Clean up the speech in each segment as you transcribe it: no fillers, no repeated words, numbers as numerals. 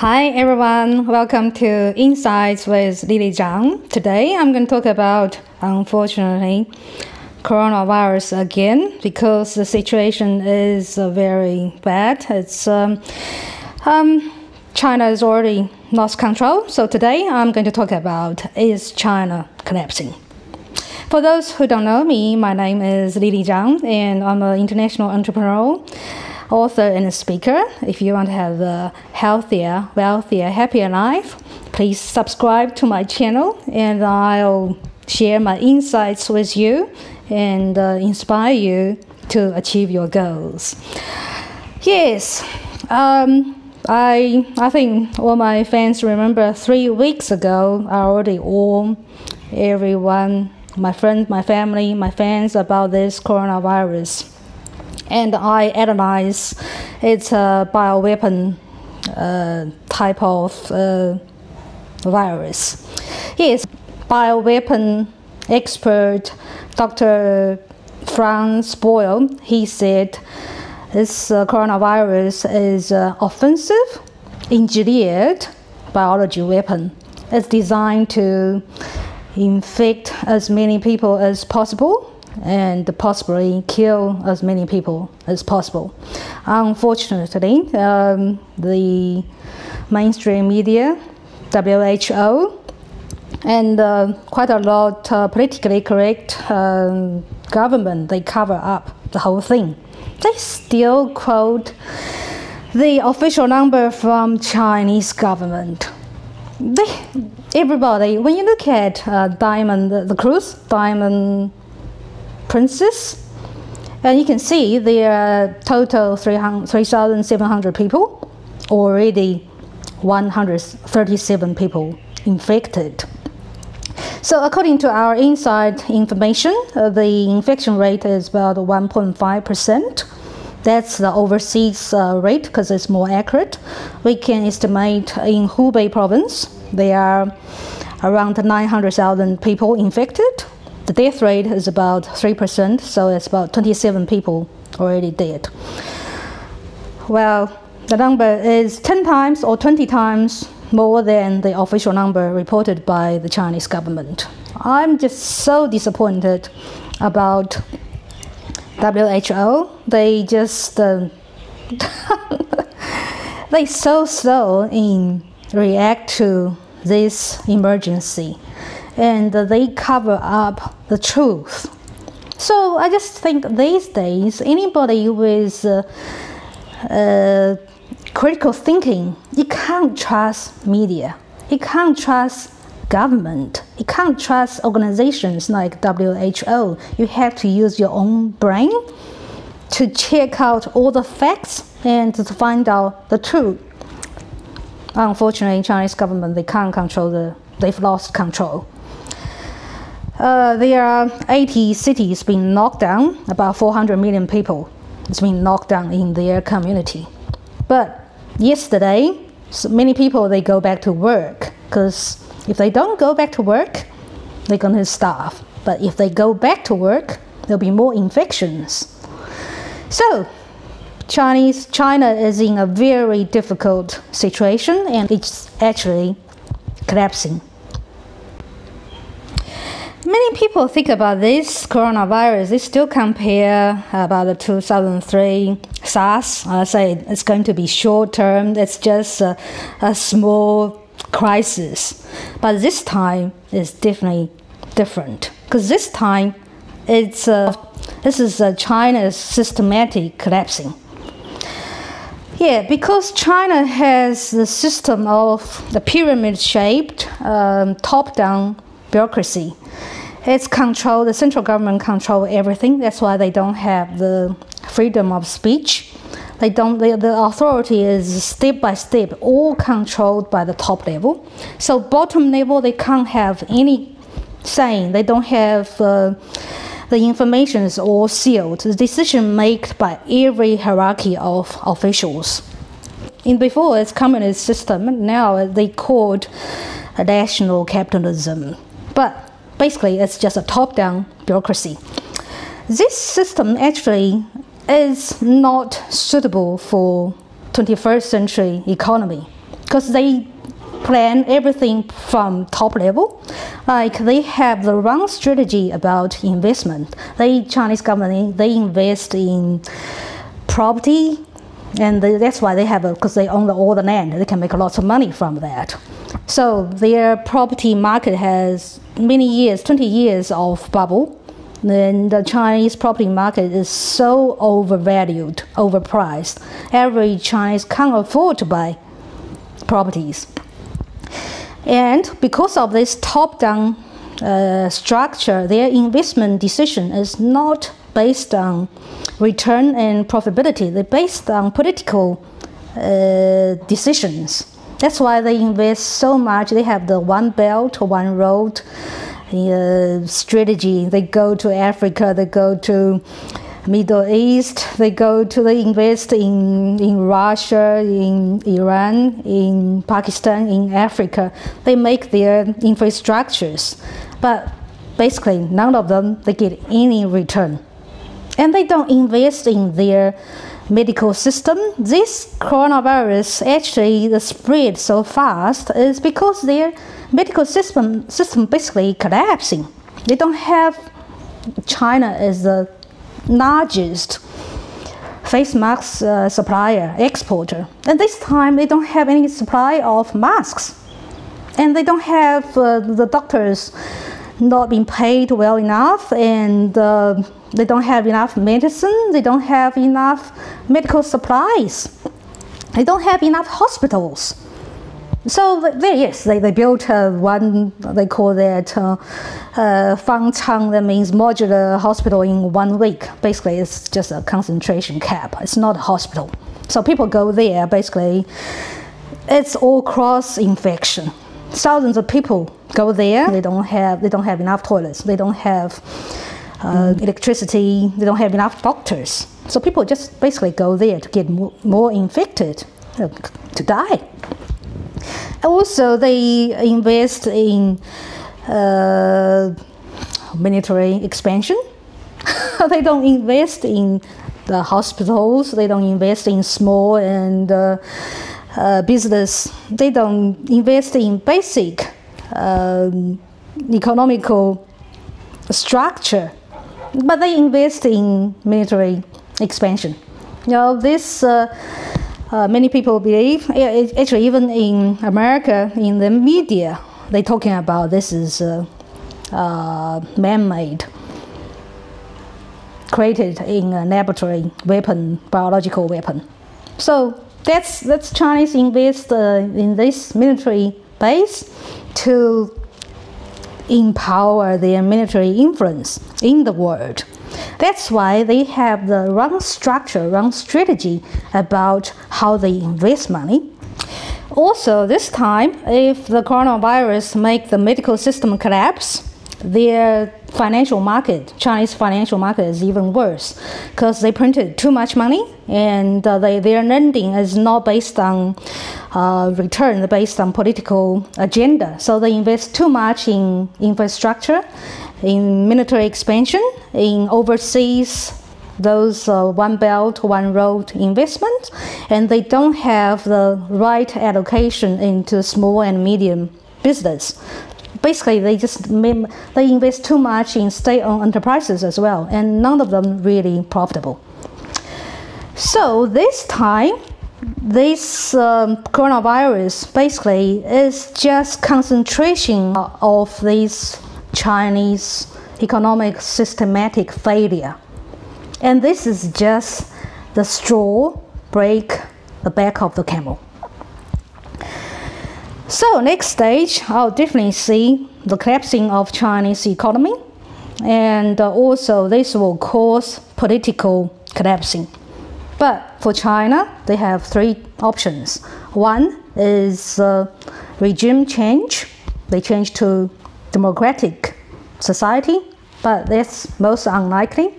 Hi everyone, welcome to Insights with Zhang. Today I'm going to talk about, unfortunately, coronavirus again because the situation is very bad. China has already lost control. So today I'm going to talk about, is China collapsing? For those who don't know me, my name is Zhang and I'm an international entrepreneur, author and a speaker. If you want to have a healthier, wealthier, happier life, please subscribe to my channel and I'll share my insights with you and inspire you to achieve your goals. Yes, I think all my fans remember 3 weeks ago, I already warned everyone, my friends, my family, my fans about this coronavirus. And I analyze it's a bioweapon type of virus. Yes, bioweapon expert Dr. Franz Boyle, he said this coronavirus is offensive, engineered biology weapon. It's designed to infect as many people as possible and possibly kill as many people as possible. Unfortunately, the mainstream media, WHO, and quite a lot politically correct government, they cover up the whole thing. They still quote the official number from Chinese government. Everybody, when you look at the cruise, Diamond Princess, and you can see there are total 3,700 people, already 137 people infected. So according to our inside information, the infection rate is about 1.5%. That's the overseas rate because it's more accurate. We can estimate in Hubei province, there are around 900,000 people infected. The death rate is about 3%, so it's about 27 people already dead. Well, the number is 10 times or 20 times more than the official number reported by the Chinese government. I'm just so disappointed about WHO. They just they so slow in react to this emergency, and they cover up the truth. So I just think these days, anybody with critical thinking, you can't trust media, you can't trust government, you can't trust organizations like WHO. You have to use your own brain to check out all the facts and to find out the truth. Unfortunately, Chinese government, they can't control they've lost control. There are 80 cities being locked down, about 400 million people has been locked down in their community. But yesterday, so many people, they go back to work, because if they don't go back to work, they're going to starve. But if they go back to work, there'll be more infections. So China is in a very difficult situation and it's actually collapsing. Many people think about this coronavirus, they still compare about the 2003 SARS. I say it's going to be short term, it's just a small crisis. But this time is definitely different, because this time this is China's systematic collapsing. Yeah, because China has the system of the pyramid-shaped top-down bureaucracy. It's controlled, the central government control everything. That's why they don't have the freedom of speech. The authority is step by step, all controlled by the top level. So bottom level, they can't have any saying. They don't have, the information is all sealed. The decision made by every hierarchy of officials. Before it's communist system, now they called a national capitalism. But basically, it's just a top-down bureaucracy. This system actually is not suitable for 21st century economy. because they plan everything from top level. Like they have the wrong strategy about investment. Chinese government, they invest in property, and that's why they have because they own all the land. They can make lots of money from that. So their property market has many years, 20 years of bubble. Then the Chinese property market is so overvalued, overpriced. Every Chinese can't afford to buy properties. And because of this top-down structure, their investment decision is not based on return and profitability. They're based on political decisions. That's why they invest so much. They have the one belt, one road strategy. They go to Africa, they go to Middle East, they invest in Russia, in Iran, in Pakistan, in Africa. They make their infrastructures, but basically none of them they get any return. And they don't invest in their medical system. This coronavirus actually the spread so fast is because their medical system basically collapsing. They don't have. China is the largest face mask supplier, exporter. And this time they don't have any supply of masks. And they don't have the doctors not being paid well enough, and they don't have enough medicine, they don't have enough medical supplies, they don't have enough hospitals. So they built one, they call that Fangchang, that means modular hospital in 1 week. Basically, it's just a concentration camp. It's not a hospital. So people go there, basically, it's all cross-infection. Thousands of people go there. They don't have enough toilets. They don't have electricity. They don't have enough doctors. So people just basically go there to get more infected, to die. Also, they invest in military expansion. They don't invest in the hospitals. They don't invest in small and business. They don't invest in basic economical structure, but they invest in military expansion. This many people believe, actually even in America, in the media, they're talking about this is man-made, created in a laboratory weapon, biological weapon. So that's Chinese invest in this military base to empower their military influence in the world. That's why they have the wrong structure, wrong strategy about how they invest money. Also, this time, if the coronavirus make the medical system collapse, their financial market, Chinese financial market, is even worse because they printed too much money, and their lending is not based on return, they're based on political agenda. So they invest too much in infrastructure, in military expansion, in overseas, those one belt, one road investment, and they don't have the right allocation into small and medium business. Basically, they invest too much in state-owned enterprises as well, and none of them really profitable. So this time, this coronavirus basically is just concentration of this Chinese economic systematic failure. And this is just the straw break the back of the camel. So next stage, I'll definitely see the collapsing of Chinese economy, and also this will cause political collapsing. But for China, they have 3 options. One is regime change. They change to democratic society, but that's most unlikely.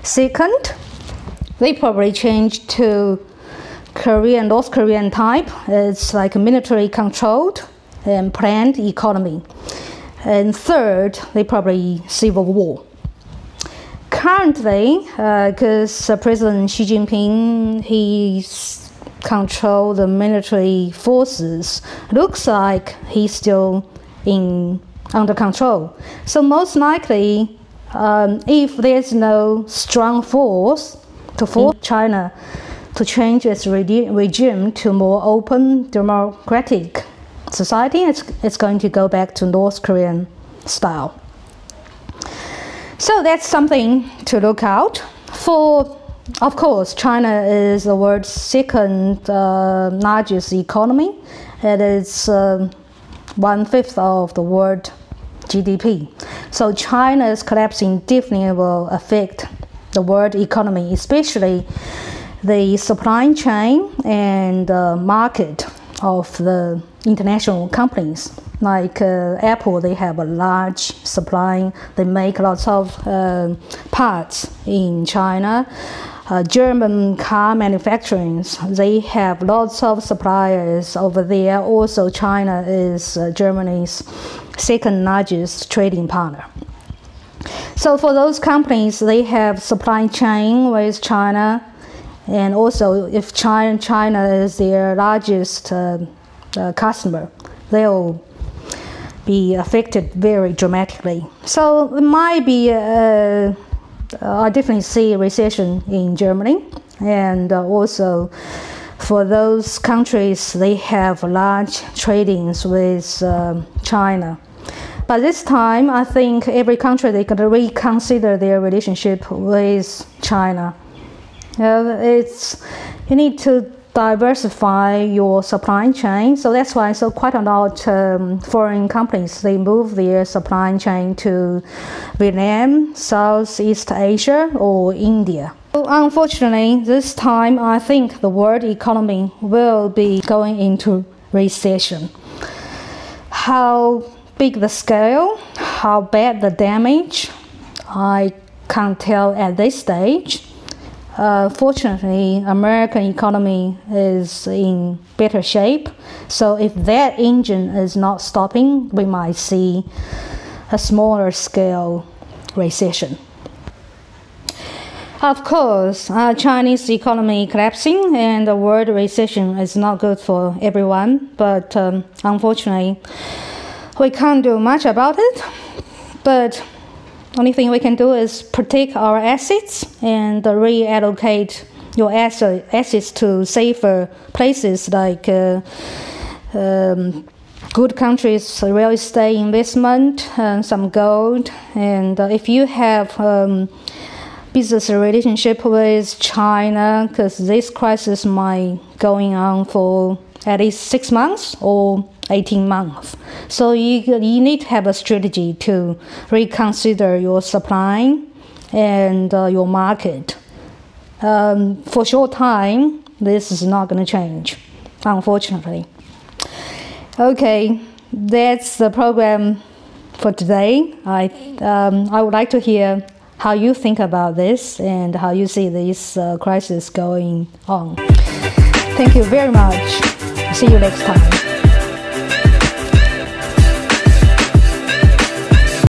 Second, they probably change to North Korean type. It's like a military controlled and planned economy. And third, they probably civil war. Currently, because President Xi Jinping, he's control the military forces, looks like he's still under control. So most likely, if there's no strong force to force China to change its regime to more open, democratic society, it's going to go back to North Korean style. So that's something to look out for. Of course, China is the world's second largest economy. It is 1/5 of the world GDP. So China's collapsing definitely will affect the world economy, especially the supply chain and market of the international companies. Like Apple, they have a large supply. They make lots of parts in China. German car manufacturing, they have lots of suppliers over there. Also, China is Germany's second largest trading partner. So for those companies, they have supply chain with China, and also if China is their largest customer, they'll be affected very dramatically. So it might be I definitely see a recession in Germany, and also for those countries, they have large tradings with China. But this time, I think every country, they could reconsider their relationship with China. You need to diversify your supply chain. So that's why quite a lot foreign companies, they move their supply chain to Vietnam, Southeast Asia, or India. So unfortunately, this time I think the world economy will be going into recession. How big the scale, how bad the damage, I can't tell at this stage. Fortunately, American economy is in better shape. So if that engine is not stopping, we might see a smaller scale recession. Of course, Chinese economy collapsing and the world recession is not good for everyone. But unfortunately, we can't do much about it. But only thing we can do is protect our assets and reallocate your assets to safer places like good countries, real estate investment, some gold. And if you have business relationship with China, because this crisis might going on for at least 6 months or 18 months. So you need to have a strategy to reconsider your supply and your market. For a short time, this is not going to change, unfortunately. Okay, that's the program for today. I would like to hear how you think about this and how you see this crisis going on. Thank you very much. See you next time.